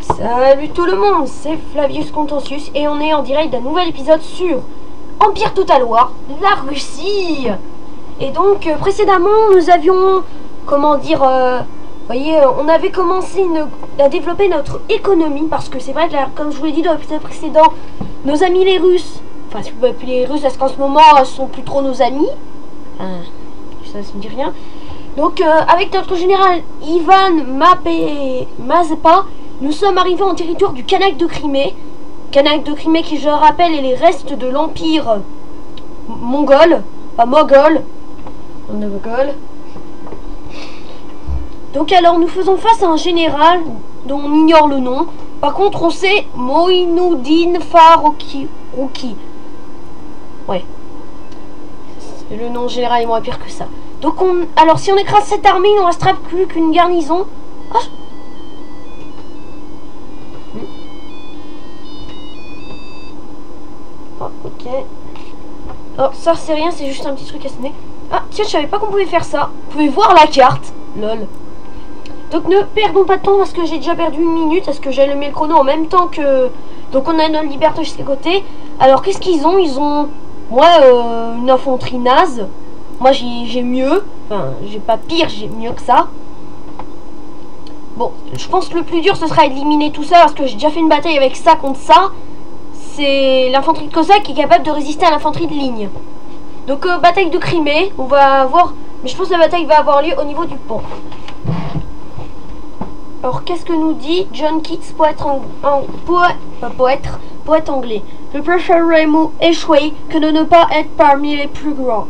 Salut tout le monde, c'est Flavius Contentius et on est en direct d'un nouvel épisode sur Empire Total War, la Russie. Et donc précédemment nous avions, comment dire, vous voyez, on avait commencé à développer notre économie parce que c'est vrai que là, comme je vous l'ai dit dans l'épisode précédent, nos amis les Russes, enfin si vous pouvez appeler les Russes parce qu'en ce moment ce sont plus trop nos amis, ça me dit rien. Donc avec notre général Ivan Mazepa, nous sommes arrivés en territoire du Khanat de Crimée. Khanat de Crimée qui, je le rappelle, est les restes de l'empire mongol, pas moghol. Donc alors nous faisons face à un général dont on ignore le nom. Par contre on sait Moïnoudine Farouki. Ouais. Le nom général est moins pire que ça. Donc alors si on écrase cette armée, il ne restera plus qu'une garnison. Ah. Oh, ok. Oh, ça c'est rien, c'est juste un petit truc à sonner. Ah, tiens, je savais pas qu'on pouvait faire ça. Vous pouvez voir la carte. Lol. Donc ne perdons pas de temps parce que j'ai déjà perdu 1 minute. Parce que j'ai allumé le chrono en même temps que... Donc on a notre liberté jusqu'à côté. Alors qu'est-ce qu'ils ont? Ils ont... Moi, une infanterie naze. Moi j'ai mieux. Enfin, j'ai pas pire, j'ai mieux que ça. Bon, je pense que le plus dur ce sera d'éliminer tout ça. Parce que j'ai déjà fait une bataille avec ça contre ça. C'est l'infanterie de Cosaque qui est capable de résister à l'infanterie de ligne. Donc bataille de Crimée, on va voir, mais je pense que la bataille va avoir lieu au niveau du pont. Alors qu'est-ce que nous dit John Keats, poète anglais? Je préférerais échouer que de ne pas être parmi les plus grands.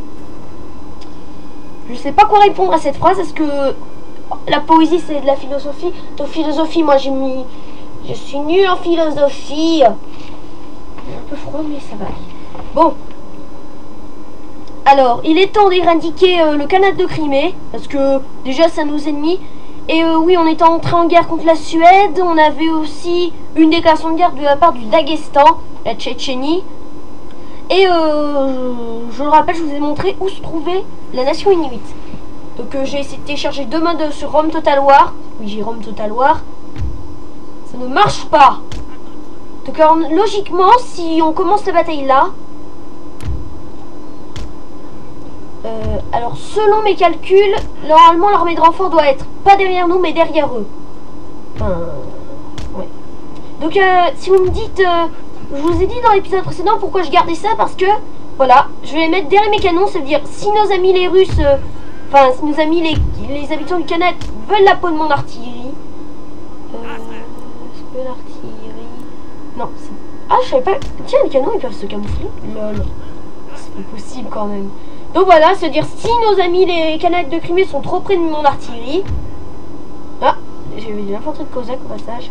Je sais pas quoi répondre à cette phrase. Est-ce que la poésie c'est de la philosophie? De philosophie, moi j'ai mis... Je suis nul en philosophie. Un peu froid mais ça va. Bon. Alors, il est temps d'éradiquer le Khanat de Crimée. Parce que déjà c'est nos ennemis. Et oui, on était entré en guerre contre la Suède. On avait aussi une déclaration de guerre de la part du Daghestan, la Tchétchénie. Et je le rappelle, je vous ai montré où se trouvait la nation inuit. Donc j'ai essayé de télécharger 2 modes sur Rome Total War. Oui, j'ai Rome Total War. Ça ne marche pas. Donc alors, logiquement, si on commence la bataille là, alors selon mes calculs, normalement l'armée de renfort doit être pas derrière nous mais derrière eux. Enfin, ouais. Donc si vous me dites, je vous ai dit dans l'épisode précédent pourquoi je gardais ça, parce que voilà, je vais les mettre derrière mes canons, ça veut dire si nos amis les Russes, enfin si nos amis les habitants du Khanat veulent la peau de mon artillerie, est-ce que l'artillerie... Non, c'est... Ah, je savais pas... Tiens, les canons, ils peuvent se camoufler. Lol. C'est pas possible, quand même. Donc voilà, c'est-à-dire, si nos amis, les Khanats de Crimée, sont trop près de mon artillerie... Ah, j'ai vu de l'infanterie de Cosaque au passage.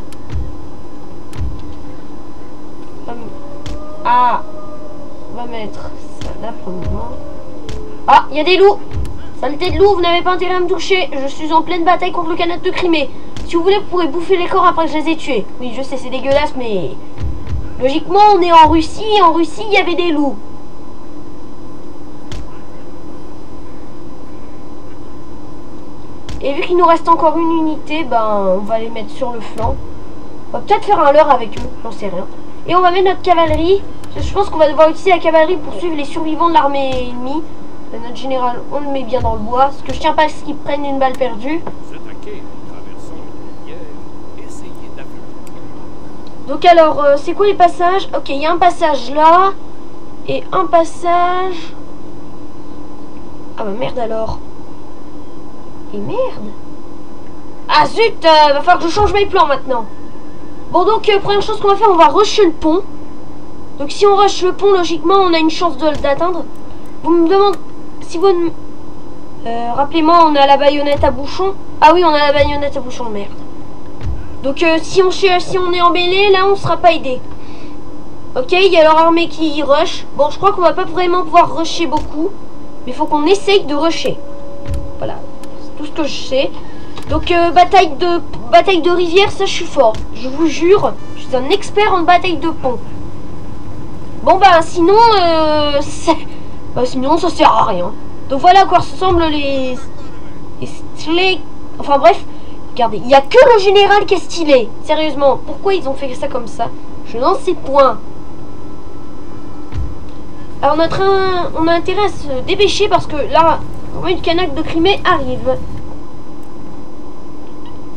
Ah, on va mettre ça là pour le moment. Ah, il y a des loups. Saleté de loup, vous n'avez pas intérêt à me toucher. Je suis en pleine bataille contre le Khanat de Crimée. Si vous voulez, vous pourrez bouffer les corps après que je les ai tués. Oui, je sais, c'est dégueulasse, mais... Logiquement, on est en Russie, et en Russie, il y avait des loups. Et vu qu'il nous reste encore une unité, ben, on va les mettre sur le flanc. On va peut-être faire un leurre avec eux, j'en sais rien. Et on va mettre notre cavalerie. Je pense qu'on va devoir utiliser la cavalerie pour suivre les survivants de l'armée ennemie. Notre général, on le met bien dans le bois. Parce que je tiens pas à ce qu'ils prennent une balle perdue. Donc alors, c'est quoi les passages? Ok, il y a un passage là. Et un passage... Ah bah merde alors. Et merde. Ah zut, va falloir que je change mes plans maintenant. Bon donc, première chose qu'on va faire, on va rusher le pont. Donc si on rush le pont, logiquement, on a une chance d'atteindre. Vous me demandez... Si vous... rappelez-moi, on a la baïonnette à bouchon. Ah oui, on a la baïonnette à bouchon, merde. Donc si on est embêlé, là on sera pas aidé. Ok, il y a leur armée qui rush. Bon, je crois qu'on va pas vraiment pouvoir rusher beaucoup. Mais il faut qu'on essaye de rusher. Voilà, c'est tout ce que je sais. Donc bataille de rivière, ça je suis fort. Je vous jure, je suis un expert en bataille de pont. Bon bah sinon, sinon ça sert à rien. Donc voilà à quoi ressemblent les... Enfin bref. Regardez, il n'y a que le général qui est stylé. Sérieusement, pourquoi ils ont fait ça comme ça? Je n'en sais point. Alors on a intérêt à se dépêcher parce que là, une canaque de Crimée arrive.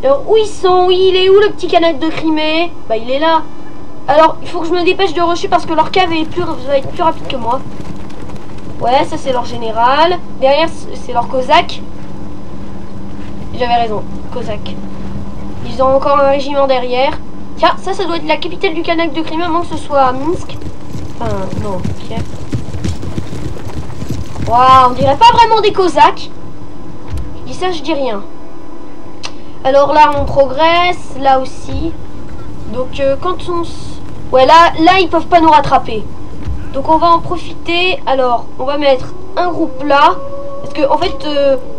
Alors où ils sont? Oui, il est où le petit canaque de Crimée? Bah il est là. Alors il faut que je me dépêche de rusher parce que leur cave va être plus rapide que moi. Ouais, ça c'est leur général. Derrière c'est leur cosaque. J'avais raison, cosaque. Ils ont encore un régiment derrière. Tiens, ça doit être la capitale du Kanak de Crimée, à moins que ce soit Minsk. Enfin, non, ok. Waouh, on dirait pas vraiment des cosaques. Je dis ça, je dis rien. Alors là, on progresse, là aussi. Donc, quand on... Ouais, là, ils peuvent pas nous rattraper. Donc, on va en profiter. Alors, on va mettre un groupe là. Parce que, en fait,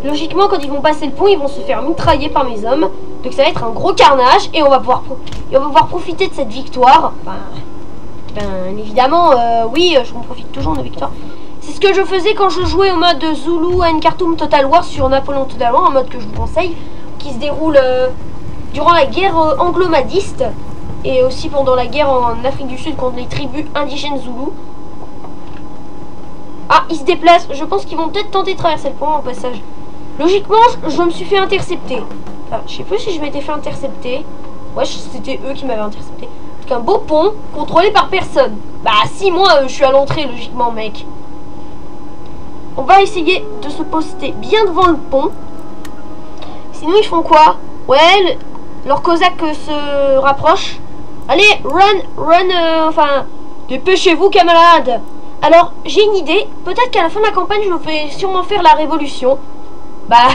logiquement, quand ils vont passer le pont, ils vont se faire mitrailler par mes hommes. Donc, ça va être un gros carnage. Et on va pouvoir profiter de cette victoire. Enfin, ben, évidemment, oui, je m'en profite toujours de victoire. C'est ce que je faisais quand je jouais au mode Zulu and Khartoum Total War sur Napoléon Total War, un mode que je vous conseille, qui se déroule durant la guerre anglo-madiste et aussi pendant la guerre en Afrique du Sud contre les tribus indigènes Zoulous. Ah, ils se déplacent. Je pense qu'ils vont peut-être tenter de traverser le pont au passage. Logiquement, je me suis fait intercepter. Enfin, je sais plus si je m'étais fait intercepter. Ouais, c'était eux qui m'avaient intercepté. Donc un beau pont contrôlé par personne. Bah si, moi, je suis à l'entrée, logiquement, mec. On va essayer de se poster bien devant le pont. Sinon, ils font quoi? Ouais, leur cosaque se rapproche. Allez, run, enfin, dépêchez-vous, camarades. Alors, j'ai une idée. Peut-être qu'à la fin de la campagne, je vais sûrement faire la révolution. Bah,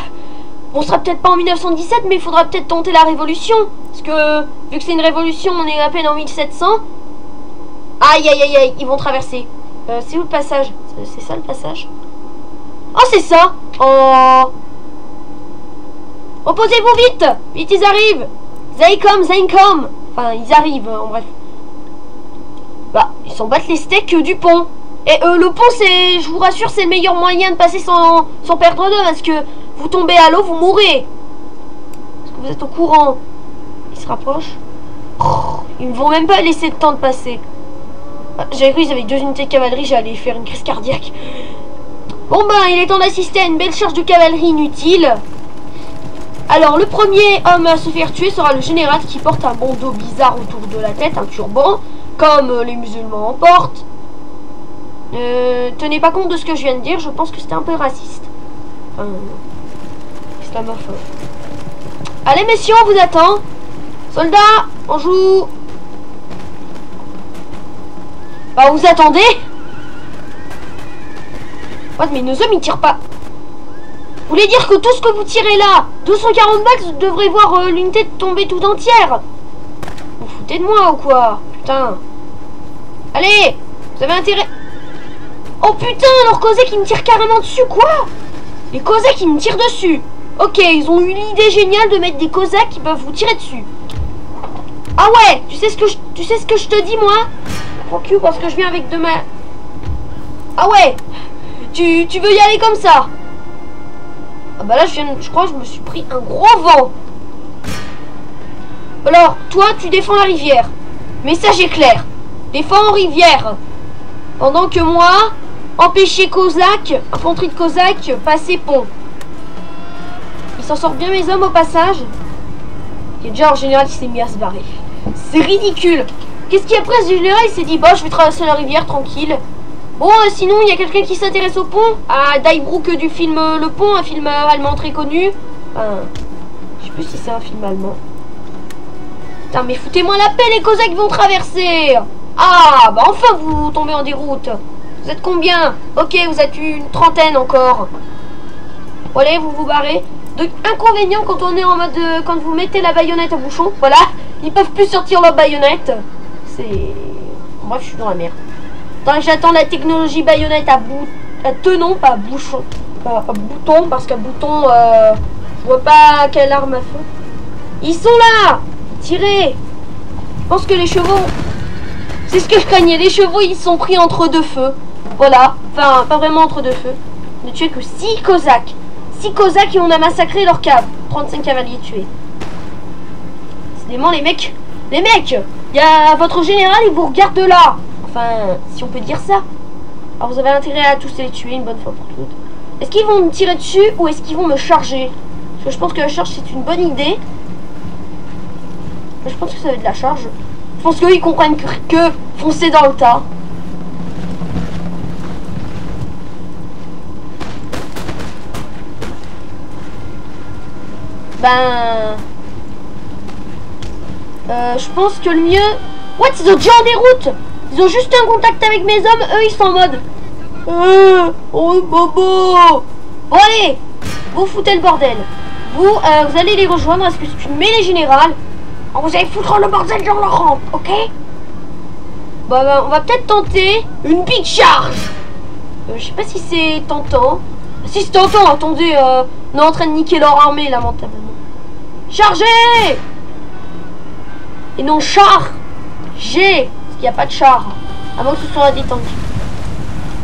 on sera peut-être pas en 1917, mais il faudra peut-être tenter la révolution. Parce que, vu que c'est une révolution, on est à peine en 1700. Aïe, aïe, aïe, aïe, ils vont traverser. C'est où le passage? C'est ça le passage? Oh, c'est ça! Oh! Reposez-vous vite! Vite, ils arrivent! They come! Enfin, ils arrivent, en bref. Bah, ils s'en battent les steaks du pont. Et le pont, c'est, je vous rassure, c'est le meilleur moyen de passer sans perdre d'eau. Parce que vous tombez à l'eau, vous mourrez. Parce que vous êtes au courant. Ils se rapprochent. Oh, ils ne vont même pas laisser le temps de passer. J'avais cru qu'ils avaient 2 unités de cavalerie, j'allais faire une crise cardiaque. Bon ben, il est temps d'assister à une belle charge de cavalerie inutile. Alors, le premier homme à se faire tuer sera le général qui porte un bandeau bizarre autour de la tête, un turban, comme les musulmans en portent. Tenez pas compte de ce que je viens de dire, je pense que c'était un peu raciste. Islamophobe. Allez messieurs, on vous attend. Soldats, on joue. Bah, vous attendez? Ouais, mais nos hommes ils tirent pas. Vous voulez dire que tout ce que vous tirez là, 240 balles, vous devrez voir l'unité tomber tout entière? Vous foutez de moi ou quoi? Putain. Allez, vous avez intérêt. Oh putain, leur Cosaque qui me tire carrément dessus, quoi? Les Cosaques qui me tirent dessus. Ok, ils ont eu l'idée géniale de mettre des Cosaques qui peuvent vous tirer dessus. Ah ouais, tu sais ce que je te dis, moi? Fuck you, parce que je viens avec de ma... Ah ouais. Tu veux y aller comme ça? Ah bah là, je crois que je me suis pris un gros vent. Alors, toi, tu défends la rivière. Message est clair. Défends rivière. Pendant que moi, empêcher Cosaque, infanterie de Cosaque, passer pont. Il s'en sort bien mes hommes au passage. Il y a déjà un général qui s'est mis à se barrer. C'est ridicule. Qu'est-ce qu'il y a après ce général? Il s'est dit, bah, je vais traverser la rivière tranquille. Bon, sinon, il y a quelqu'un qui s'intéresse au pont. À Dybrook du film Le Pont, un film allemand très connu. Je sais plus si c'est un film allemand. Putain, mais foutez-moi la paix, les Cosaques vont traverser. Ah, bah enfin, vous tombez en déroute. Vous êtes combien? Ok, vous êtes une trentaine encore. Bon, allez, vous vous barrez. Donc, inconvénient quand on est en mode... quand vous mettez la baïonnette au bouchon, voilà. Ils peuvent plus sortir leur baïonnette. C'est... Bref, je suis dans la merde. J'attends la technologie baïonnette à tenon, pas à bouchon. Pas à bouton, parce qu'à bouton, je vois pas quelle arme à feu. Ils sont là! Tirez! Je pense que les chevaux... C'est ce que je craignais. Les chevaux, ils sont pris entre deux feux. Voilà. Enfin, pas vraiment entre deux feux. Ne tuer que 6 Cosaques. 6 Cosaques et on a massacré leur cave. 35 cavaliers tués. Décidément, les mecs, il y a votre général, il vous regarde de là. Enfin, si on peut dire ça. Alors vous avez intérêt à tous les tuer une bonne fois pour toutes. Est-ce qu'ils vont me tirer dessus ou est-ce qu'ils vont me charger? Parce que je pense que la charge c'est une bonne idée. Je pense que ça va être de la charge. Je pense qu'eux ils comprennent que foncer dans le tas. Ben... je pense que le mieux... What? Ils ont déjà en déroute. Ils ont juste un contact avec mes hommes. Eux, ils sont en mode... oh, bobo. Bon, allez. Vous foutez le bordel. Vous allez les rejoindre. Parce que c'est une mêlée générale. Alors, vous allez foutre le bordel dans leur rampe. Ok? Bah, on va peut-être tenter une big charge. Je sais pas si c'est tentant. Si c'est tentant, attendez. On est en train de niquer leur armée, lamentablement. Chargez! Et non, char! G! Parce qu'il n'y a pas de char. À moins que ce soit détendu.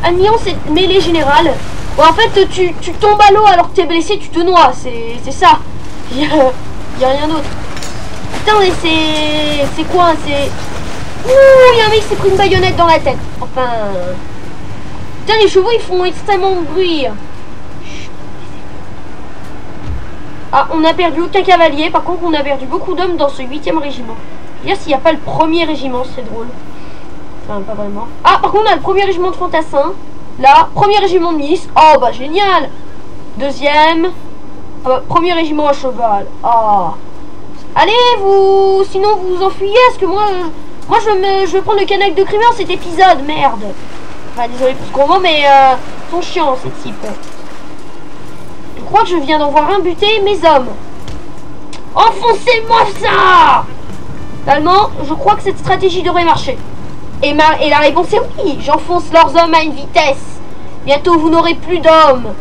Admirons cette mêlée générale. Bon, en fait, tu tombes à l'eau alors que t'es blessé, tu te noies. C'est ça. Il y a rien d'autre. Putain, mais c'est quoi? C'est... Ouh, il y a un mec qui s'est pris une baïonnette dans la tête. Enfin... Putain, les chevaux, ils font extrêmement de bruit. Ah, on a perdu aucun cavalier. Par contre, on a perdu beaucoup d'hommes dans ce 8e régiment. Dire s'il n'y a pas le 1er régiment, c'est drôle. Enfin, pas vraiment. Ah, par contre, on a le 1er régiment de fantassins. Là, 1er régiment de milice. Oh, bah, génial. 2e. Ah, bah, 1er régiment à cheval. Ah. Allez, vous... Sinon, vous vous enfuyez. Parce que moi je vais prendre le canac de Crimée cet épisode. Merde. Enfin, désolé pour ce gros mot, mais... ils sont chiants, ces types. Je crois que je viens d'en voir un buter mes hommes. Enfoncez-moi ça! Finalement, je crois que cette stratégie devrait marcher. Et la réponse est oui. J'enfonce leurs hommes à une vitesse. Bientôt, vous n'aurez plus d'hommes.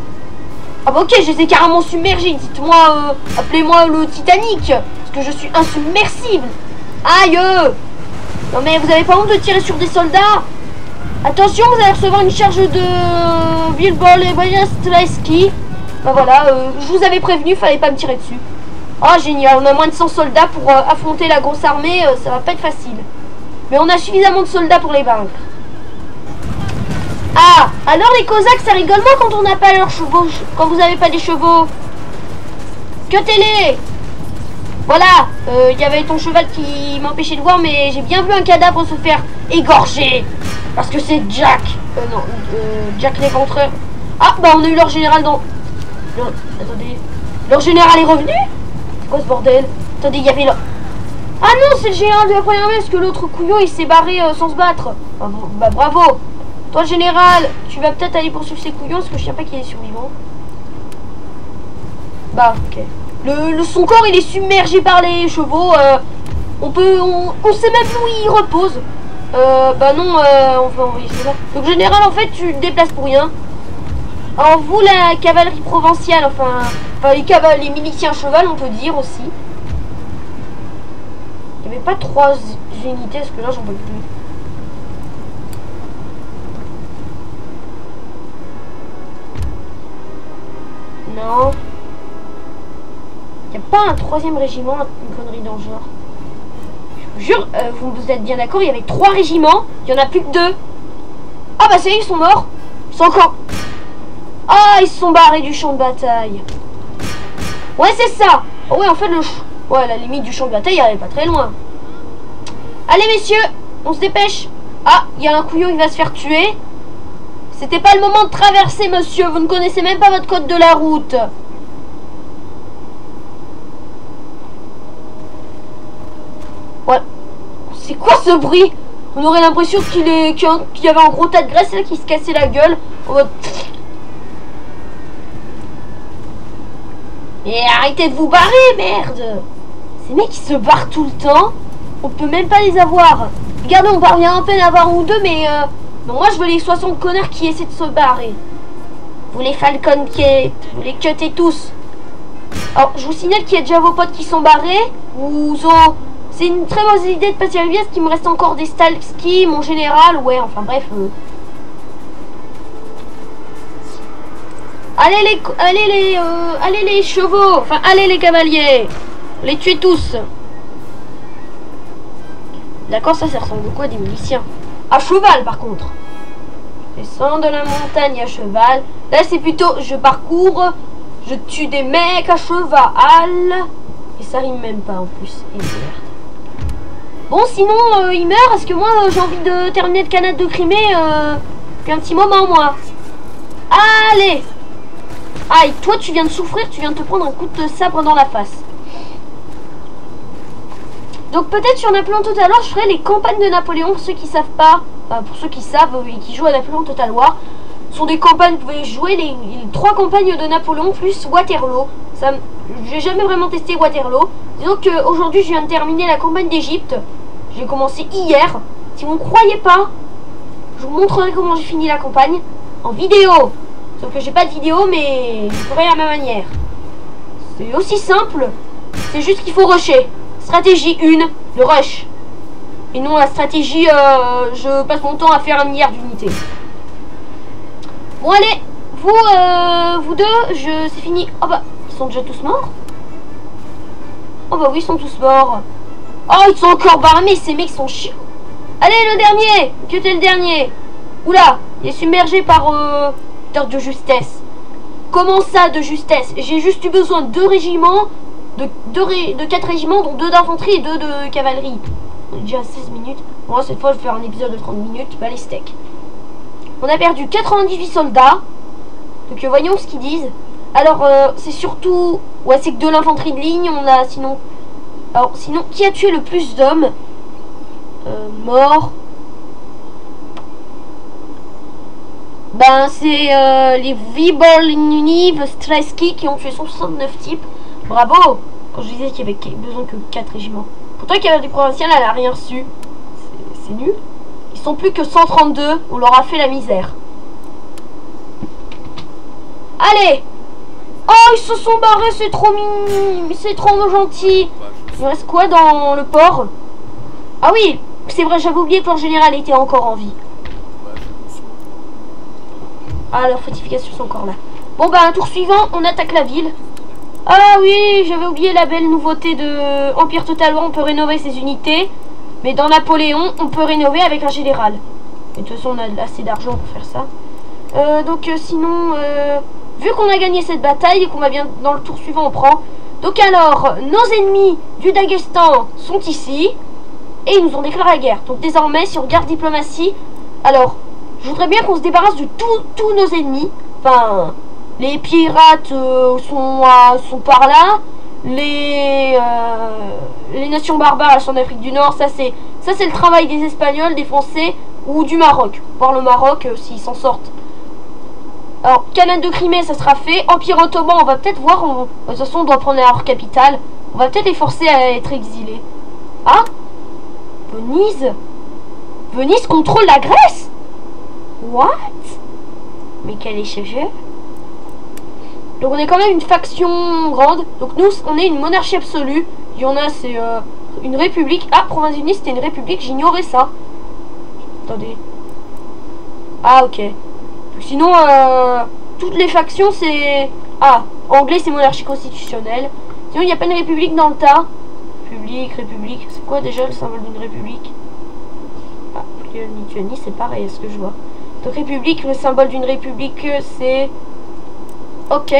Ah bah ok, je les ai carrément submergés. Dites-moi, appelez-moi le Titanic. Parce que je suis insubmersible. Aïe! Non mais vous avez pas honte de tirer sur des soldats? Attention, vous allez recevoir une charge de Bilbol et Wojciechowski. Bah voilà, je vous avais prévenu, fallait pas me tirer dessus. Oh génial, on a moins de 100 soldats pour affronter la grosse armée, ça va pas être facile. Mais on a suffisamment de soldats pour les vaincre. Ah, alors les Cosaques, ça rigole moins quand on n'a pas leurs chevaux, quand vous n'avez pas des chevaux. Cuettez-les. Voilà, il y avait ton cheval qui m'empêchait de voir, mais j'ai bien vu un cadavre se faire égorger. Parce que c'est Jack. Jack l'éventreur. Ah, bah on a eu leur général dans... Attendez, leur général est revenu? C'est quoi ce bordel? Attendez, il y avait là... Ah non, c'est le général de la première armée, parce que l'autre couillon il s'est barré sans se battre. Bah bravo. Toi général, tu vas peut-être aller poursuivre ces couillons, parce que je sais pas qu'il est survivant. Bah ok. Son corps il est submergé par les chevaux. On sait même où il repose. Bah non, on va envoyer cela. Donc général, en fait, tu te déplaces pour rien. Alors vous, la cavalerie provinciale, enfin les miliciens à cheval, on peut dire aussi. Il n'y avait pas 3 unités, parce que là, j'en peux plus. Non. Il n'y a pas un 3e régiment, une connerie dans le genre. Je vous jure, vous êtes bien d'accord, il y avait 3 régiments, il n'y en a plus que 2. Ah bah c'est ils sont morts. Ils sont encore... Ah, ils se sont barrés du champ de bataille. Ouais, c'est ça. Oh ouais, en fait, ouais, la limite du champ de bataille, elle est pas très loin. Allez, messieurs, on se dépêche. Ah, il y a un couillon, il va se faire tuer. C'était pas le moment de traverser, monsieur. Vous ne connaissez même pas votre code de la route. Ouais. C'est quoi ce bruit? On aurait l'impression qu'il y avait un gros tas de graisse là qui se cassait la gueule. En mode... Et arrêtez de vous barrer, merde! Ces mecs qui se barrent tout le temps, on peut même pas les avoir. Regardez, on parvient à peine à avoir un ou deux, mais non, moi je veux les 60 connards qui essaient de se barrer. Vous les Falcon qui vous les cuttez tous. Alors, je vous signale qu'il y a déjà vos potes qui sont barrés. C'est une très mauvaise idée de passer à la parce qu'il me reste encore des Stalski, mon général, ouais, enfin bref. Allez les chevaux, enfin allez les cavaliers, les tuez tous. D'accord, ça ressemble beaucoup à des miliciens. À cheval, par contre. Descends de la montagne à cheval. Là, c'est plutôt je parcours, je tue des mecs à cheval. Et ça rime même pas en plus. Et merde. Bon, sinon, il meurt. Parce que moi, j'ai envie de terminer le canal de Crimée depuis un petit moment, moi. Allez. Aïe, toi, tu viens de souffrir. Tu viens de te prendre un coup de sabre dans la face. Donc peut-être sur Napoléon Total War, je ferai les campagnes de Napoléon pour ceux qui savent pas, enfin pour ceux qui savent et qui jouent à Napoléon Total War. Ce sont des campagnes, vous pouvez jouer les 3 campagnes de Napoléon plus Waterloo. Ça, j'ai jamais vraiment testé Waterloo. Disons qu'aujourd'hui je viens de terminer la campagne d'Égypte. J'ai commencé hier. Si vous ne croyez pas, je vous montrerai comment j'ai fini la campagne en vidéo. Sauf que j'ai pas de vidéo, mais je ferai à ma manière. C'est aussi simple, c'est juste qu'il faut rusher. Stratégie 1, le rush. Et non la stratégie, je passe mon temps à faire 1 milliard d'unités. Bon allez, vous deux, c'est fini. Oh bah, ils sont déjà tous morts. Oh bah oui, ils sont tous morts. Oh, ils sont encore barrés, ces mecs sont chiants. Allez, le dernier, que t'es le dernier. Oula, il est submergé par heure de justesse. Comment ça, de justesse? J'ai juste eu besoin de 2 régiments. De 4 régiments, dont 2 d'infanterie et 2 de cavalerie. On est déjà à 16 minutes. Moi, cette fois, je vais faire un épisode de 30 minutes. Bah, les steaks. On a perdu 98 soldats. Donc, voyons ce qu'ils disent. Alors, c'est surtout... Ouais, c'est que de l'infanterie de ligne. On a, sinon... Alors, sinon, qui a tué le plus d'hommes? Mort. Ben, c'est les Vibolini Streski qui ont tué 169 types. Bravo! Quand je disais qu'il y avait besoin que 4 régiments. Pourtant, qu'il y avait des provinciales, elle a rien reçu. C'est nul. Ils sont plus que 132. On leur a fait la misère. Allez! Oh, ils se sont barrés, c'est trop mignon. C'est trop gentil. Il reste quoi dans le port? Ah oui, c'est vrai, j'avais oublié que leur général était encore en vie. Ah, leurs fortifications sont encore là. Bon, bah, un tour suivant, on attaque la ville. Ah oui, j'avais oublié la belle nouveauté de Empire Total War, on peut rénover ses unités. Mais dans Napoléon, on peut rénover avec un général. Et de toute façon, on a assez d'argent pour faire ça. Sinon, vu qu'on a gagné cette bataille et qu'on va bien dans le tour suivant, on prend. Donc alors, nos ennemis du Daghestan sont ici. Et ils nous ont déclaré la guerre. Donc désormais, si on regarde diplomatie, alors, je voudrais bien qu'on se débarrasse de tous nos ennemis. Enfin... Les pirates sont par là. Les nations barbares elles sont en Afrique du Nord. Ça c'est le travail des Espagnols, des Français ou du Maroc. Voir le Maroc s'ils s'en sortent. Alors canal de Crimée ça sera fait. Empire ottoman on va peut-être voir. De toute façon on doit prendre leur capitale. On va peut-être les forcer à être exilés. Ah, Venise contrôle la Grèce. What? Mais quel est ce jeu? Donc on est quand même une faction grande. Donc nous, on est une monarchie absolue. Il y en a, c'est une république. Ah, Province unie, c'était une république. J'ignorais ça. Attendez. Ah, ok. Sinon, toutes les factions, c'est... Ah, anglais, c'est monarchie constitutionnelle. Sinon, il n'y a pas une république dans le tas. République. C'est quoi déjà le symbole d'une république? Ah, Lituanie, c'est pareil, ce que je vois. Donc république, le symbole d'une république, c'est... Ok.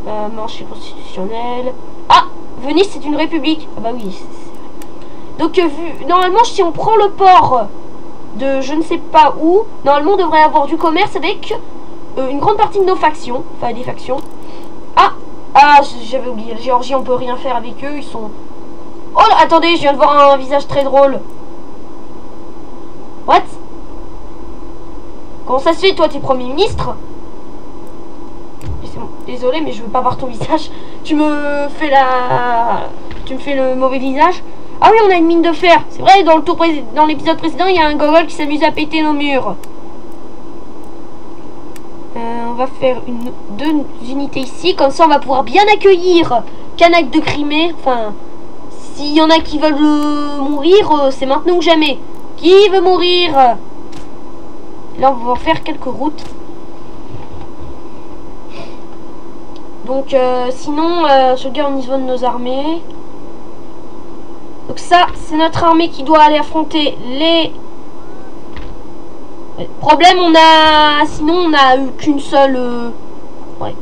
Monarchie constitutionnelle. Ah, Venise, c'est une république. Ah bah oui. Donc, normalement, si on prend le port de je ne sais pas où, normalement, on devrait avoir du commerce avec une grande partie de nos factions. Enfin, des factions. Ah, j'avais oublié. La Géorgie, on peut rien faire avec eux. Ils sont... Oh, là, attendez, je viens de voir un visage très drôle. What? Comment ça se fait, toi, t'es Premier ministre? Désolé, mais je veux pas voir ton visage. Tu me fais le mauvais visage. Ah oui, on a une mine de fer. C'est vrai, dans l'épisode précédent, il y a un gogol qui s'amuse à péter nos murs. On va faire 2 unités ici. Comme ça, on va pouvoir bien accueillir Canaque de Crimée. Enfin, s'il y en a qui veulent mourir, c'est maintenant ou jamais. Qui veut mourir? Là, on va faire quelques routes. Donc, sinon, je regarde au niveau de nos armées. Donc ça, c'est notre armée qui doit aller affronter les... Ouais. Problème, on a... Sinon, on a eu qu'une seule... Ouais.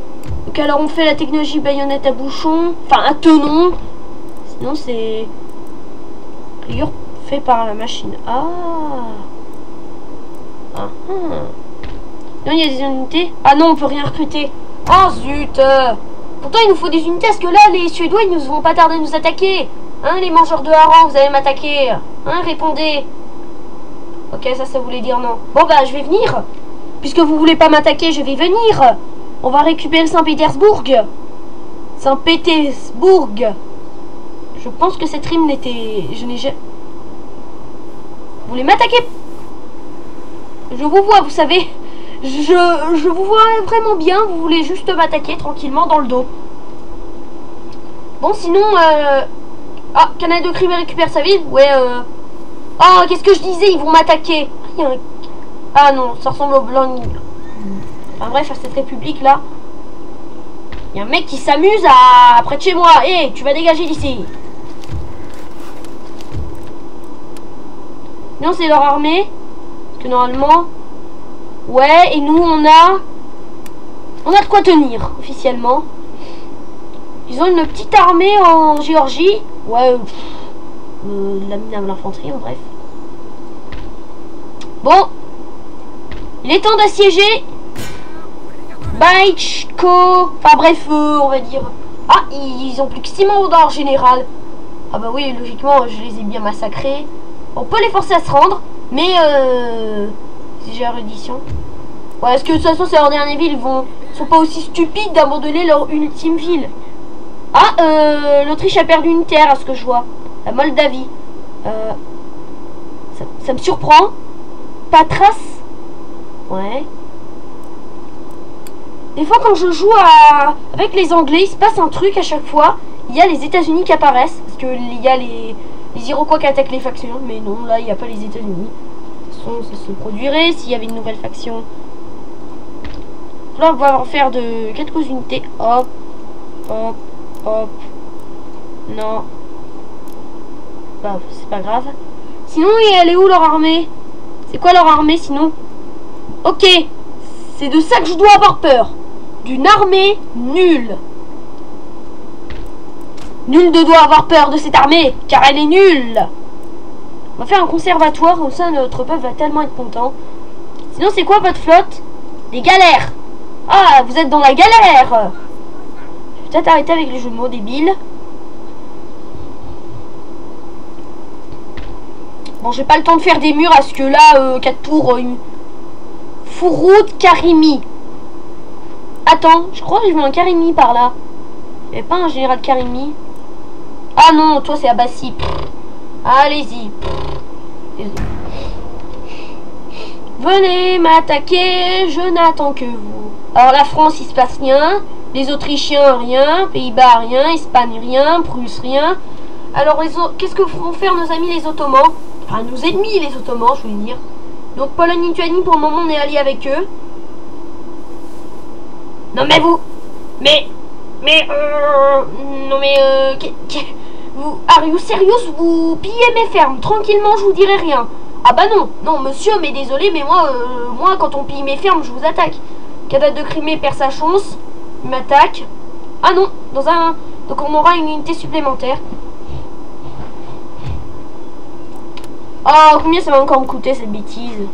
Donc alors, on fait la technologie baïonnette à bouchon. Enfin, à tenon. Sinon, c'est... Rayure fait par la machine. Ah. Ah. Non, il y a des unités. Ah non, on peut rien recruter. Oh zut. Pourtant, il nous faut des unités. Parce que là, les Suédois, ils ne vont pas tarder à nous attaquer. Hein, les mangeurs de harengs, vous allez m'attaquer. Hein, répondez. Ok, ça voulait dire non. Bon, bah, je vais venir. Puisque vous voulez pas m'attaquer, je vais venir. On va récupérer Saint-Pétersbourg. Saint-Pétersbourg. Je pense que cette rime n'était... Je n'ai jamais... Vous voulez m'attaquer? Je vous vois, vous savez. Je vous vois vraiment bien. Vous voulez juste m'attaquer tranquillement dans le dos. Bon, sinon... Ah, Canal de Crime récupère sa ville. Ouais, Oh, qu'est-ce que je disais? Ils vont m'attaquer. Ah non, ça ressemble au blanc. Enfin bref, à cette république là. Il y a un mec qui s'amuse à... près de chez moi. Hé, tu vas dégager d'ici. Non, c'est leur armée. Parce que normalement... Ouais, et nous, on a de quoi tenir, officiellement. Ils ont une petite armée en Géorgie. Ouais, la mine à l'infanterie, en bref. Bon. Il est temps d'assiéger Baïchko. Enfin bref, on va dire... Ah, ils ont plus que 6 membres dans leur général. Ah bah oui, logiquement, je les ai bien massacrés. On peut les forcer à se rendre, mais si j'ai la reddition. Ouais, est-ce que de toute façon c'est leur dernière ville, ils sont pas aussi stupides d'abandonner leur ultime ville. Ah, l'Autriche a perdu une terre à ce que je vois. La Moldavie. Ça me surprend. Patras. Ouais. Des fois quand je joue avec les Anglais, il se passe un truc à chaque fois. Il y a les États-Unis qui apparaissent. Parce que il y a les Iroquois qui attaquent les factions. Mais non, là il n'y a pas les États-Unis. De toute façon, ça se produirait s'il y avait une nouvelle faction. Là on va en faire de quelques unités. Hop. Hop. Hop. Non. Bah, c'est pas grave. Sinon, elle est où leur armée? C'est quoi leur armée sinon? Ok. C'est de ça que je dois avoir peur. D'une armée nulle. Nul ne doit avoir peur de cette armée, car elle est nulle. On va faire un conservatoire, comme ça notre peuple va tellement être content. Sinon, c'est quoi votre flotte? Des galères. Ah, vous êtes dans la galère. Je vais peut-être arrêter avec les jeux de mots débiles. Bon, j'ai pas le temps de faire des murs, parce que là, 4 tours, Fouroud Karimi. Attends, je crois que je veux un Karimi par là. Il n'y avait pas un général Karimi? Ah non, toi c'est Abbasi. Allez-y. Venez m'attaquer, je n'attends que vous. Alors la France, il se passe rien. Les Autrichiens, rien. Pays-Bas, rien. Espagne, rien. Prusse, rien. Alors, qu'est-ce que vont faire nos amis les Ottomans? Enfin, nos ennemis les Ottomans, je veux dire. Donc, Pologne-Lituanie, pour le moment, on est allié avec eux. Non, mais vous... Non, mais... Vous... Are you serious? Vous pillez mes fermes. Tranquillement, je vous dirai rien. Ah bah non. Non, monsieur, mais désolé, mais moi, quand on pille mes fermes, je vous attaque. Canal de Crimée perd sa chance. Il m'attaque. Ah non, donc on aura une unité supplémentaire. Oh, combien ça va encore me coûter cette bêtise?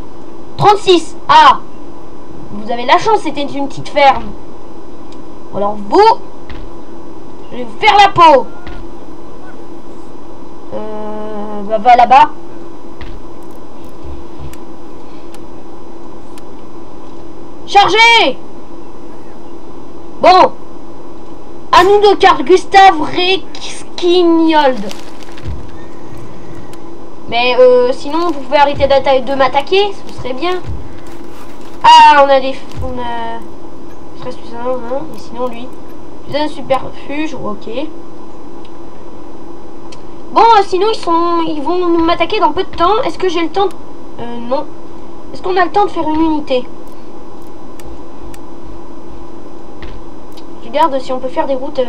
36. Ah, vous avez la chance, c'était une petite ferme. Alors vous, je vais vous faire la peau. Bah va là-bas. Chargez. Bon. À nous de Carl Gustav Reckinghold. Mais sinon, vous pouvez arrêter de m'attaquer, ce serait bien. Ah, on a... Je reste plus un, hein, et sinon lui. Plus un superfuge, ok. Bon, sinon ils vont m'attaquer dans peu de temps. Est-ce que j'ai le temps non. Est-ce qu'on a le temps de faire une unité? Je regarde si on peut faire des routes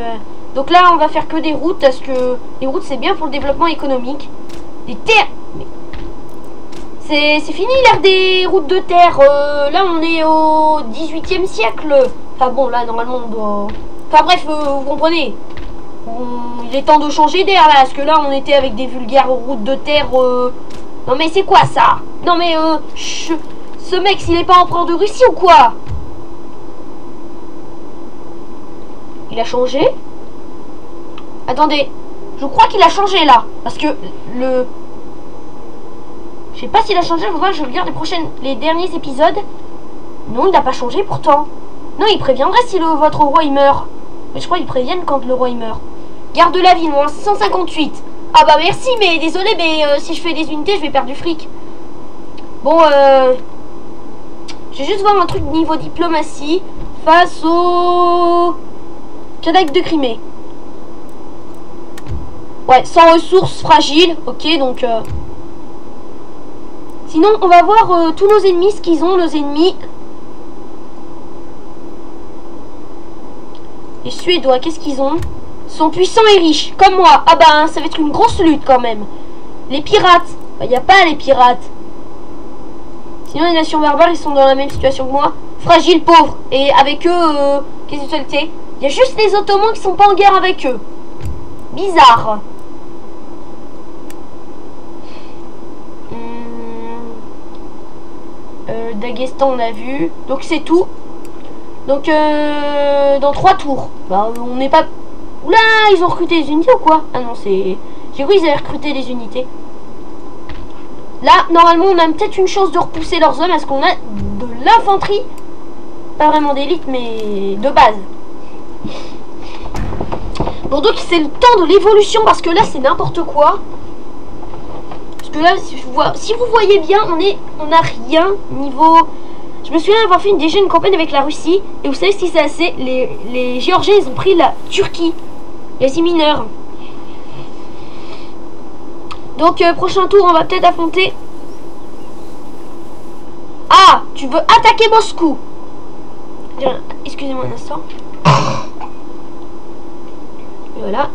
Donc là, on va faire que des routes parce que les routes, c'est bien pour le développement économique. Des terres. C'est fini l'ère des routes de terre. Là, on est au 18e siècle. Enfin bon, là, normalement, on doit... Enfin bref, vous comprenez. Il est temps de changer d'air là, parce que là, on était avec des vulgaires routes de terre. Non mais c'est quoi ça? Non mais ce mec, s'il est pas empereur de Russie ou quoi? Il a changé? Attendez, je crois qu'il a changé là. Parce que le... Je sais pas s'il a changé, faudra que je regarde les derniers épisodes. Non, il n'a pas changé pourtant. Non, il préviendrait si votre roi il meurt. Mais je crois qu'ils préviennent quand le roi il meurt. Garde de la ville, moins 158. Ah bah merci, mais désolé, mais si je fais des unités, je vais perdre du fric. Bon, je vais juste voir un truc niveau diplomatie face au Kanak de Crimée. Ouais, sans ressources fragiles. Ok, donc... Sinon, on va voir tous nos ennemis, ce qu'ils ont, nos ennemis. Les Suédois, qu'est-ce qu'ils ont? Ils sont puissants et riches, comme moi. Ah bah, ça va être une grosse lutte quand même. Les pirates. Bah, y a pas les pirates. Sinon, les nations barbares, ils sont dans la même situation que moi. Fragiles, pauvres. Et avec eux, qu'est-ce que c'est? Il y a juste les Ottomans qui sont pas en guerre avec eux. Bizarre. Daghestan, on a vu. Donc, c'est tout. Donc, dans 3 tours. Bah, on n'est pas... Oula, ils ont recruté des unités ou quoi? Ah non, c'est... J'ai cru qu'ils avaient recruté des unités. Là, normalement, on a peut-être une chance de repousser leurs hommes parce qu'on a de l'infanterie. Pas vraiment d'élite, mais de base. Bon, donc, c'est le temps de l'évolution parce que là, c'est n'importe quoi. Parce que là, si vous voyez bien, on a rien niveau... Je me souviens avoir fait déjà une campagne avec la Russie. Et vous savez ce qui s'est passé? Les Géorgiens, ils ont pris la Turquie. Les Asie mineure. Donc, prochain tour, on va peut-être affronter... Ah, tu veux attaquer Moscou? Excusez-moi un instant. Et voilà.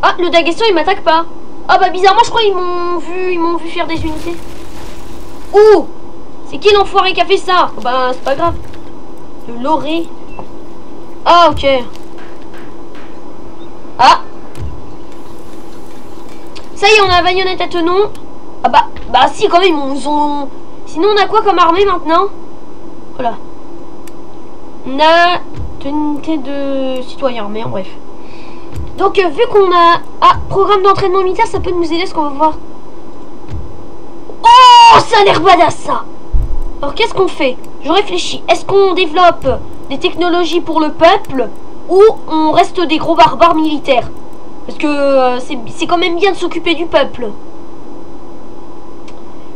Ah, le Daghestan, il m'attaque pas. Ah bah bizarrement, je crois qu'ils m'ont vu faire des unités. Ouh! C'est qui l'enfoiré qui a fait ça? Bah, c'est pas grave. Le Loré. Ah, ok. Ah! Ça y est, on a Baïonnette à Tenon. Ah bah si, quand même, ils ont... Sinon, on a quoi comme armée maintenant? Voilà. On a une unité de citoyens, mais en bref. Donc, vu qu'on a... Ah, programme d'entraînement militaire, ça peut nous aider, ce qu'on va voir. Oh, ça a l'air badass, ça! Alors, qu'est-ce qu'on fait? Je réfléchis. Est-ce qu'on développe des technologies pour le peuple ou on reste des gros barbares militaires? Parce que c'est quand même bien de s'occuper du peuple.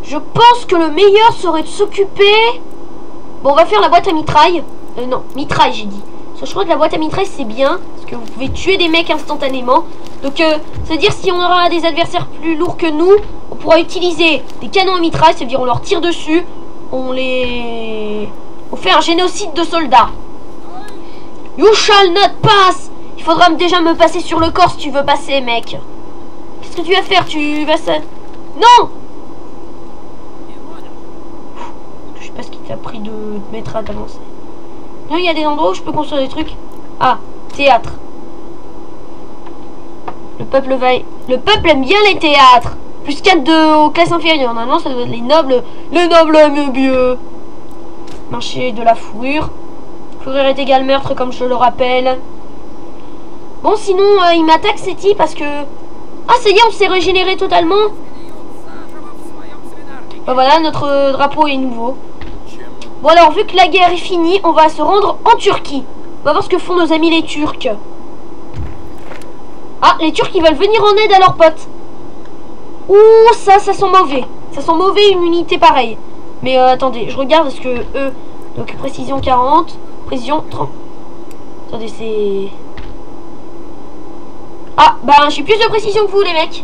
Je pense que le meilleur serait de s'occuper... Bon, on va faire la boîte à mitraille. Non, mitraille, j'ai dit. Parce que je crois que la boîte à mitraille, c'est bien. Parce que vous pouvez tuer des mecs instantanément. Donc, c'est-à-dire si on aura des adversaires plus lourds que nous, on pourra utiliser des canons à mitraille. C'est-à-dire on leur tire dessus. On fait un génocide de soldats. You shall not pass. Il faudra déjà me passer sur le corps si tu veux passer, mec. Qu'est-ce que tu vas faire? Tu vas ça... Non! Je sais pas ce qui t'a pris de te mettre à t'avancer. Non, il y a des endroits où je peux construire des trucs. Ah, théâtre. Le peuple aime bien les théâtres. Plus 4 aux classes inférieures. Normalement, ça doit être les nobles. Les nobles aiment mieux. Marché de la fourrure. Fourrure est égal meurtre, comme je le rappelle. Bon, sinon, il m'attaque, ces types, parce que... Ah, ça y est, on s'est régénéré totalement. Ben voilà, notre drapeau est nouveau. Bon, alors, vu que la guerre est finie, on va se rendre en Turquie. On va voir ce que font nos amis les Turcs. Ah, les Turcs, ils veulent venir en aide à leurs potes. Ouh, ça sent mauvais. Ça sent mauvais, une unité pareille. Mais attendez, je regarde, parce que eux... Donc, précision 40, précision 30. Attendez, c'est... Ah, bah j'ai plus de précision que vous, les mecs.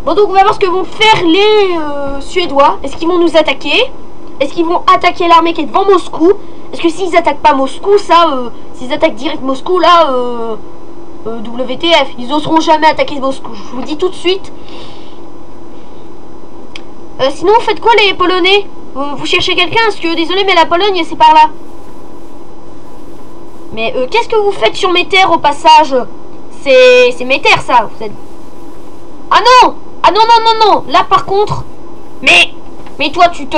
Bon, donc on va voir ce que vont faire les Suédois. Est-ce qu'ils vont nous attaquer? Est-ce qu'ils vont attaquer l'armée qui est devant Moscou? Parce que s'ils attaquent pas Moscou, ça, s'ils attaquent direct Moscou, là, WTF, ils oseront jamais attaquer Moscou. Je vous dis tout de suite. Sinon, vous faites quoi les Polonais? Vous cherchez quelqu'un? Parce que, désolé, mais la Pologne, c'est par là. Mais qu'est-ce que vous faites sur mes terres au passage? C'est mes terres, ça. Vous êtes... Ah non! Ah non, non, non, non! Là, par contre... Mais toi, tu te...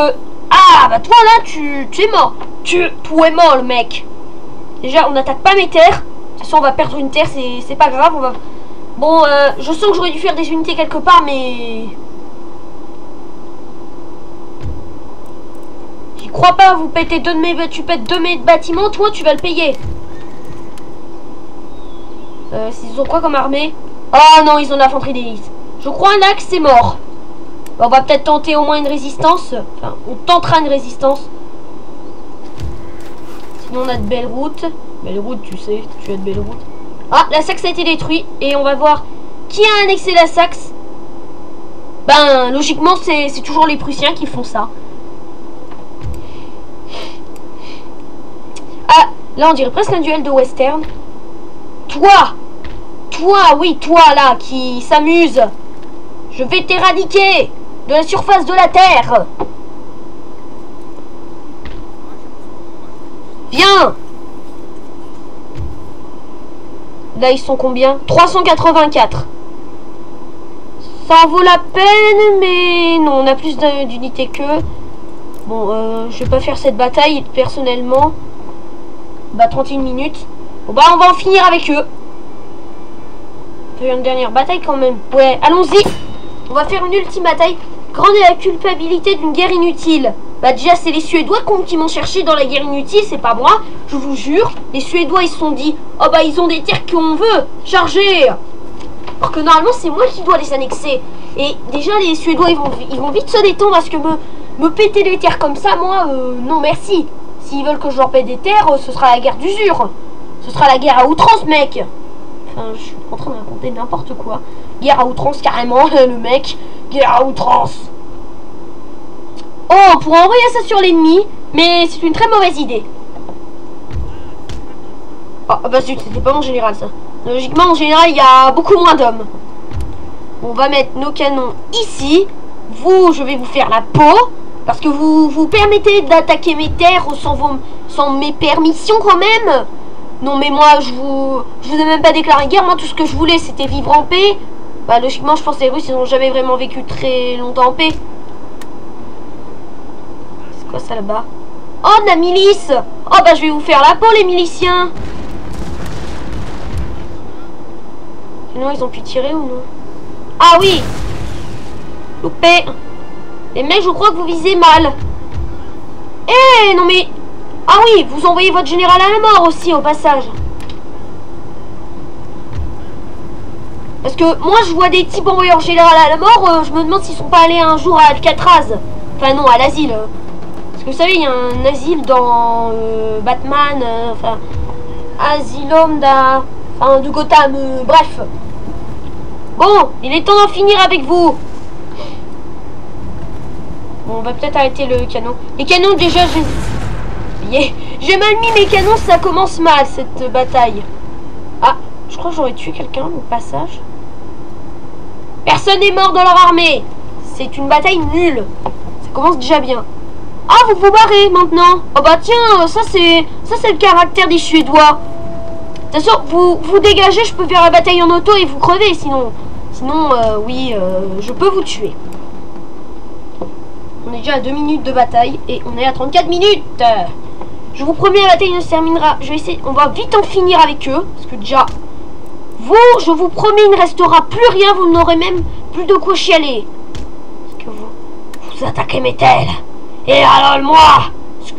Ah, bah toi, là, tu es mort. Tu es mort, le mec. Déjà, on n'attaque pas mes terres. De toute façon, on va perdre une terre, c'est pas grave. On va... Bon, je sens que j'aurais dû faire des unités quelque part, mais... J'y crois pas, vous pétez tu pètes 2 de mes bâtiments, toi, tu vas le payer. Ils ont quoi comme armée? Oh non, ils ont de l'infanterie d'élite. Je crois là que c'est mort. On va peut-être tenter au moins une résistance. Enfin, on tentera une résistance. Sinon, on a de belles routes. Belles routes, tu sais, tu as de belles routes. Ah, la Saxe a été détruite. Et on va voir qui a annexé la Saxe. Ben, logiquement, c'est toujours les Prussiens qui font ça. Ah, là, on dirait presque un duel de western. Toi, oui, toi, là, qui s'amuse. Je vais t'éradiquer de la surface de la Terre. Viens. Là, ils sont combien? 384. Ça en vaut la peine, mais non, on a plus d'unités qu'eux. Bon, je vais pas faire cette bataille, personnellement. Bah, 31 minutes. Bon, bah, on va en finir avec eux. On fait une dernière bataille, quand même. Ouais, allons-y. On va faire une ultime bataille. Grande est la culpabilité d'une guerre inutile. Bah déjà c'est les Suédois qui m'ont cherché dans la guerre inutile, c'est pas moi, je vous jure. Les Suédois ils se sont dit, oh bah ils ont des terres qu'on veut, charger. Alors que normalement c'est moi qui dois les annexer. Et déjà les Suédois ils vont vite se détendre parce que me péter des terres comme ça, moi, non merci. S'ils veulent que je leur pète des terres, ce sera la guerre d'usure. Ce sera la guerre à outrance, mec. Enfin, je suis en train de raconter n'importe quoi. Guerre à outrance carrément, le mec. Guerre à outrance. Oh, on pourrait envoyer ça sur l'ennemi, mais c'est une très mauvaise idée. Oh, bah zut, c'était pas mon général ça. Logiquement, en général, il y a beaucoup moins d'hommes. On va mettre nos canons ici. Vous, je vais vous faire la peau. Parce que vous permettez d'attaquer mes terres sans mes permissions quand même. Non mais moi, je vous ai même pas déclaré guerre. Moi, tout ce que je voulais, c'était vivre en paix. Bah logiquement, je pense que les Russes, ils n'ont jamais vraiment vécu très longtemps en paix. C'est quoi ça là-bas? Oh, de la milice! Oh, bah je vais vous faire la peau, les miliciens! Sinon, ils ont pu tirer ou non? Ah oui! Loupé! Les mecs, je crois que vous visez mal. Eh, non mais... Ah oui, vous envoyez votre général à la mort aussi, au passage. Parce que moi, je vois des types envoyés en général à la mort, je me demande s'ils sont pas allés un jour à Alcatraz. Enfin non, à l'asile. Parce que vous savez, il y a un asile dans Batman, enfin... Asylum de Gotham, bref. Bon, il est temps d'en finir avec vous. Bon, on va peut-être arrêter le canon. Les canons, déjà, j'ai mal mis mes canons, ça commence mal, cette bataille. Ah, je crois que j'aurais tué quelqu'un au passage. Personne n'est mort dans leur armée. C'est une bataille nulle. Ça commence déjà bien. Ah, vous vous barrez maintenant. Oh bah tiens, ça c'est le caractère des Suédois. De toute façon, vous dégagez, je peux faire la bataille en auto et vous crevez, sinon, oui, je peux vous tuer. On est déjà à 2 minutes de bataille et on est à 34 minutes. Je vous promets, la bataille ne se terminera. Je vais essayer, on va vite en finir avec eux. Parce que déjà, vous, je vous promets, il ne restera plus rien. Vous n'aurez même plus de quoi chialer. Parce que vous attaquez mes terres. Et alors moi,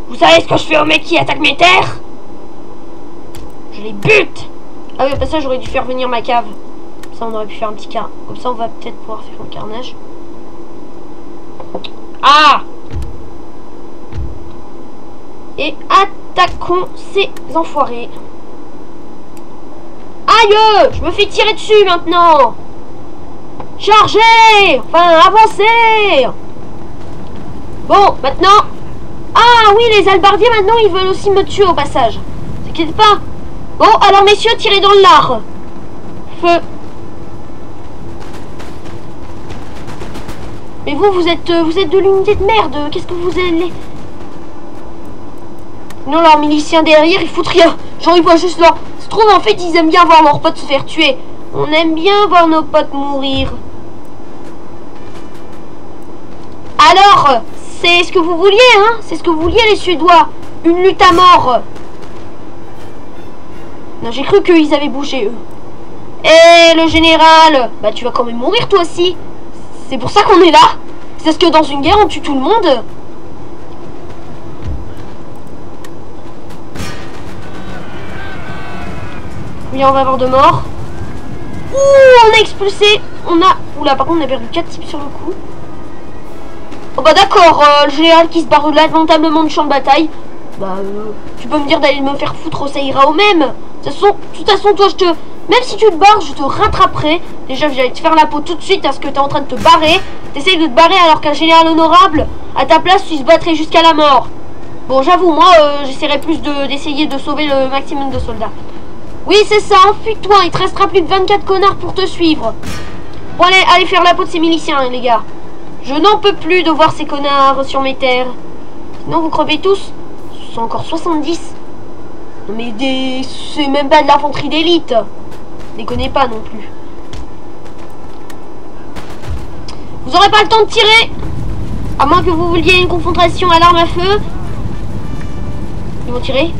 vous savez ce que je fais aux mecs qui attaquent mes terres? Je les bute. Ah oui, au passage, j'aurais dû faire venir ma cave. Comme ça, on aurait pu faire un petit cas. Comme ça, on va peut-être pouvoir faire un carnage. Ah! Et attaquons ces enfoirés. Aïe! Je me fais tirer dessus maintenant! Chargez! Enfin, avancez! Bon, maintenant... Ah oui, les halbardiers maintenant ils veulent aussi me tuer au passage. T'inquiète pas. Bon, alors messieurs, tirez dans le lard. Feu. Mais vous êtes de l'unité de merde. Qu'est-ce que vous allez... Non, leurs miliciens derrière, ils foutent rien. Genre, ils voient juste là. Se trouve, en fait, ils aiment bien voir leurs potes se faire tuer. On aime bien voir nos potes mourir. Alors, c'est ce que vous vouliez, hein? C'est ce que vous vouliez, les Suédois. Une lutte à mort. Non, j'ai cru qu'ils avaient bougé, eux. Eh, le général, bah tu vas quand même mourir, toi aussi. C'est pour ça qu'on est là. C'est parce que dans une guerre, on tue tout le monde. Oui, on va avoir de morts. Ouh, on a expulsé. On a... Oula, par contre, on a perdu 4 types sur le coup. Oh bah d'accord, le général qui se barre lamentablement du champ de bataille. Bah, tu peux me dire d'aller me faire foutre, ça ira au même. De toute façon, toi, même si tu te barres, je te rattraperai. Déjà, j'allais te faire la peau tout de suite parce que t'es en train de te barrer. T'essayes de te barrer alors qu'un général honorable, à ta place, tu se battrais jusqu'à la mort. Bon, j'avoue, moi, j'essaierai plus d'essayer de sauver le maximum de soldats. Oui, c'est ça, enfuis-toi, il te restera plus que 24 connards pour te suivre. Bon, allez faire la peau de ces miliciens, hein, les gars. Je n'en peux plus de voir ces connards sur mes terres. Sinon, vous crevez tous. Ce sont encore 70. Non, mais c'est même pas de l'infanterie d'élite. Déconnez pas non plus. Vous aurez pas le temps de tirer. À moins que vous vouliez une confrontation à l'arme à feu. Ils vont tirer.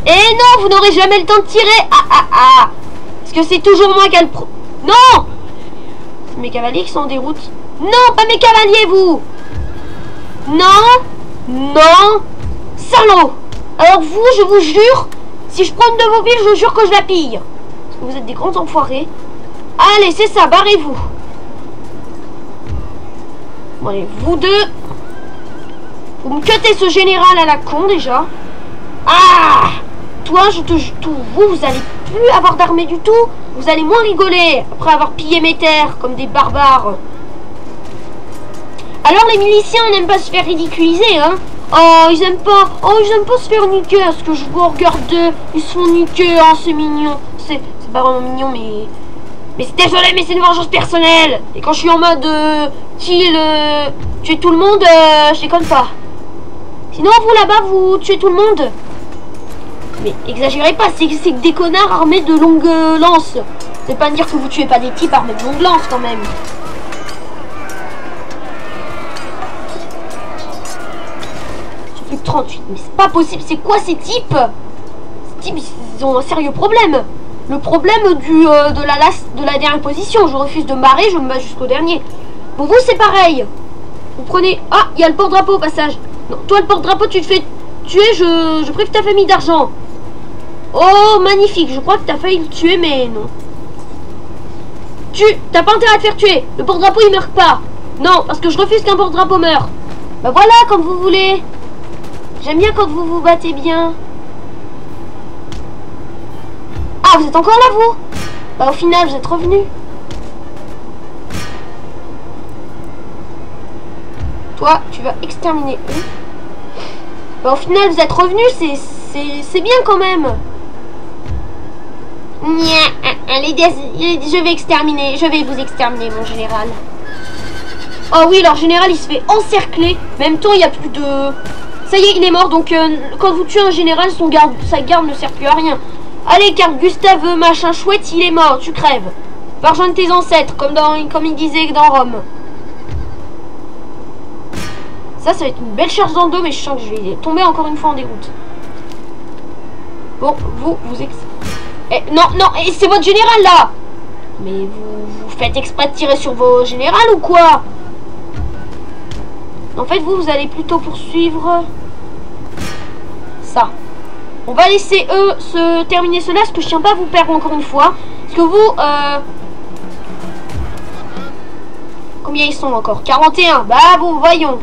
Et non, vous n'aurez jamais le temps de tirer. Ah. Parce que c'est toujours moi qui a le pro... Non. C'est mes cavaliers qui sont en déroute. Non, pas mes cavaliers, vous. Non. Salaud. Alors vous, je vous jure, si je prends une de vos villes, je vous jure que je la pille. Parce que vous êtes des grands enfoirés. Allez, c'est ça, barrez-vous. Bon, allez, vous deux. Vous me cuttez ce général à la con, déjà. Ah. Toi, vous allez plus avoir d'armée du tout. Vous allez moins rigoler après avoir pillé mes terres comme des barbares. Alors les miliciens n'aiment pas se faire ridiculiser, hein. Oh, ils aiment pas se faire niquer. Parce que je vois, regarde, ils se font niquer. Oh, c'est mignon. C'est pas vraiment mignon, mais c'est désolé, mais c'est une vengeance personnelle. Et quand je suis en mode kill, tuer tout le monde, je déconne pas. Sinon, vous là-bas, vous tuez tout le monde. Mais exagérez pas, c'est que des connards armés de longues lances. C'est pas dire que vous tuez pas des types armés de longues lances quand même. Plus que 38, mais c'est pas possible. C'est quoi ces types? Ces types, ils ont un sérieux problème. Le problème de la dernière position. Je refuse de me barrer, je me bats jusqu'au dernier. Pour vous, c'est pareil. Vous prenez... Ah, il y a le porte-drapeau au passage. Non, toi, le porte-drapeau, tu te fais tuer. Je prive ta famille d'argent. Oh, magnifique. Je crois que t'as failli le tuer, mais non. T'as pas intérêt à te faire tuer. Le porte-drapeau, il meurt pas. Non, parce que je refuse qu'un porte-drapeau meure. Bah voilà, comme vous voulez. J'aime bien quand vous vous battez bien. Ah, vous êtes encore là, vous? Bah, au final, vous êtes revenu. Toi, tu vas exterminer eux. Bah, au final, vous êtes revenu. C'est bien quand même. Je vais exterminer. Je vais vous exterminer, mon général. Oh oui, leur général, il se fait encercler. Même temps, il n'y a plus de... Ça y est, il est mort, donc quand vous tuez un général, sa garde ne sert plus à rien. Allez, car Gustave machin chouette, il est mort, tu crèves. Va rejoindre tes ancêtres, comme il disait dans Rome. Ça va être une belle charge dans le dos, mais je sens que je vais tomber encore une fois en déroute. Bon, vous non, c'est votre général, là. Mais vous faites exprès de tirer sur vos générales ou quoi? En fait, vous allez plutôt poursuivre ça. On va laisser eux se terminer cela, parce que je tiens pas à vous perdre encore une fois. Parce que vous, combien ils sont encore? 41. Bah, vous, voyons.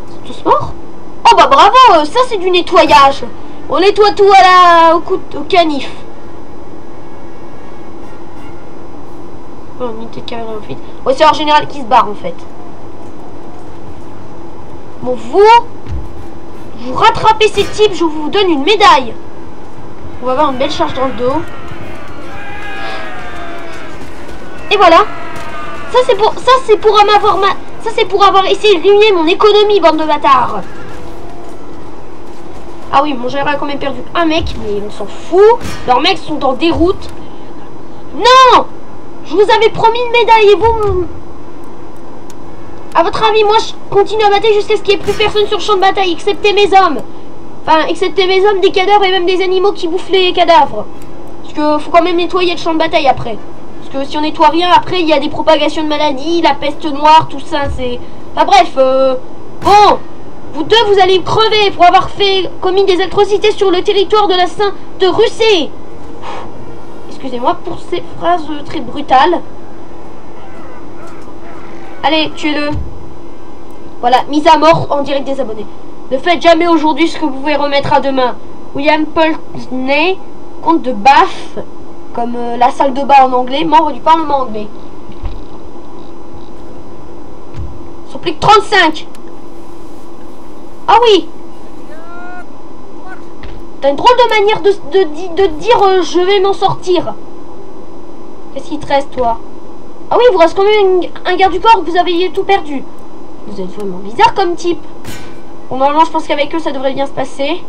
Ils sont tous morts? Oh, bah, bravo. Ça, c'est du nettoyage. On nettoie tout au canif. Oh, unité de cavalerie en fuite. Ouais, c'est leur général qui se barre, en fait. Bon, vous, Vous rattrapez ces types, je vous donne une médaille. On va avoir une belle charge dans le dos. Et voilà. Ça c'est pour avoir essayé de ruiner mon économie, bande de bâtards. Ah oui, bon, j'aurais quand même perdu un mec, mais on s'en fout. Leurs mecs sont en déroute. Non! Je vous avais promis une médaille et vous... À votre avis, moi, je continue à batailler jusqu'à ce qu'il n'y ait plus personne sur le champ de bataille, excepté mes hommes. Enfin, excepté mes hommes, des cadavres et même des animaux qui bouffent les cadavres. Parce que faut quand même nettoyer le champ de bataille après. Parce que si on nettoie rien, après, il y a des propagations de maladies, la peste noire, tout ça, c'est... Enfin bref, bon, vous deux, vous allez crever pour avoir commis des atrocités sur le territoire de la Sainte Russie. Excusez-moi pour ces phrases très brutales. Allez, tuez-le. Voilà, mise à mort en direct des abonnés. Ne faites jamais aujourd'hui ce que vous pouvez remettre à demain. William Pulteney, comte de Bath, comme la salle de bain en anglais, membre du Parlement anglais. Ils sont plus que 35. Ah oui. T'as une drôle de manière de dire je vais m'en sortir. Qu'est-ce qu'il te reste, toi? Ah oui, il vous reste quand même un garde du corps que vous avez tout perdu. Vous êtes vraiment bizarre comme type. Bon, normalement, je pense qu'avec eux, ça devrait bien se passer.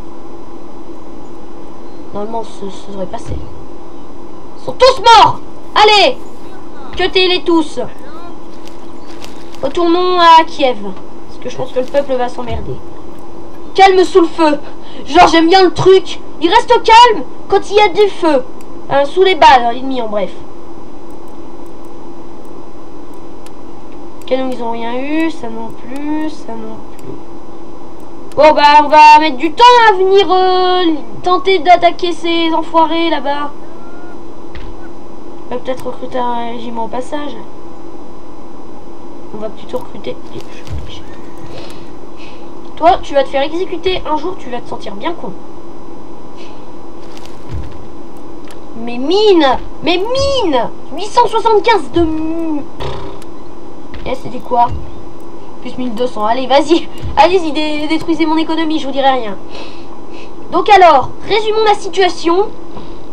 Normalement, ça devrait passer. Ils sont tous morts. Allez, cutez-les tous. Retournons à Kiev. Parce que je pense que le peuple va s'emmerder. Calme sous le feu. Genre, j'aime bien le truc. Il reste calme quand il y a du feu. Sous les balles, ennemis, en bref. Canon, ils ont rien eu. Ça non plus. Ça non plus. Bon, bah, on va mettre du temps à venir tenter d'attaquer ces enfoirés là-bas. On va peut-être recruter un régiment au passage. On va plutôt recruter... Toi, tu vas te faire exécuter un jour, tu vas te sentir bien con. Mes mines! Mes mines! 875 de... Eh, c'était quoi? Plus 1200. Allez, vas-y. Allez-y, détruisez mon économie, je vous dirai rien. Donc alors, résumons la situation.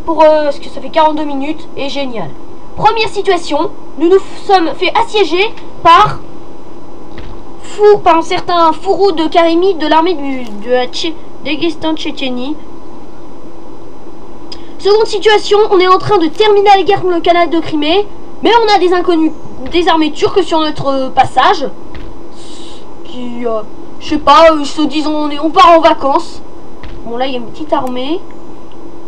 Parce que ça fait 42 minutes. Et génial. Première situation, nous nous sommes fait assiéger par un certain Fourou de Karimi de l'armée de la Daghestan Tchétchénie. Seconde situation, on est en train de terminer la guerre contre le canal de Crimée. Mais on a des inconnus, des armées turques sur notre passage. Qui, je sais pas, se disent on part en vacances. Bon, là, il y a une petite armée.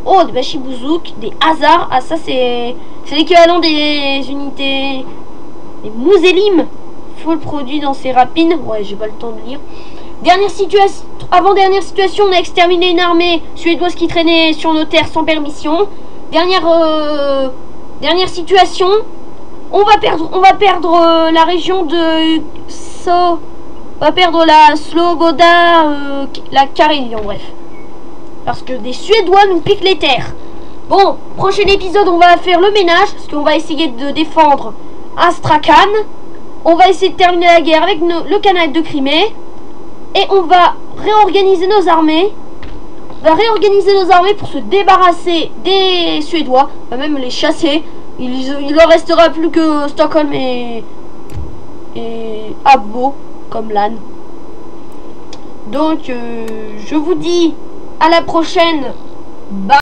Oh, des bachibouzouk, des hasards. Ah, ça, c'est l'équivalent des unités... des mousélim. Faut le produit dans ces rapines. Ouais, j'ai pas le temps de lire. Avant-dernière situation, on a exterminé une armée suédoise qui traînait sur nos terres sans permission. Dernière situation, on va perdre la région de on va perdre la Sloboda, la Carélie en bref. Parce que des Suédois nous piquent les terres. Bon, prochain épisode, on va faire le ménage. Parce qu'on va essayer de défendre Astrakhan. On va essayer de terminer la guerre avec le canal de Crimée. Et on va réorganiser nos armées. On va réorganiser nos armées pour se débarrasser des Suédois. On va même les chasser. Il leur restera plus que Stockholm et Abo, comme l'âne. Donc, je vous dis à la prochaine. Bye.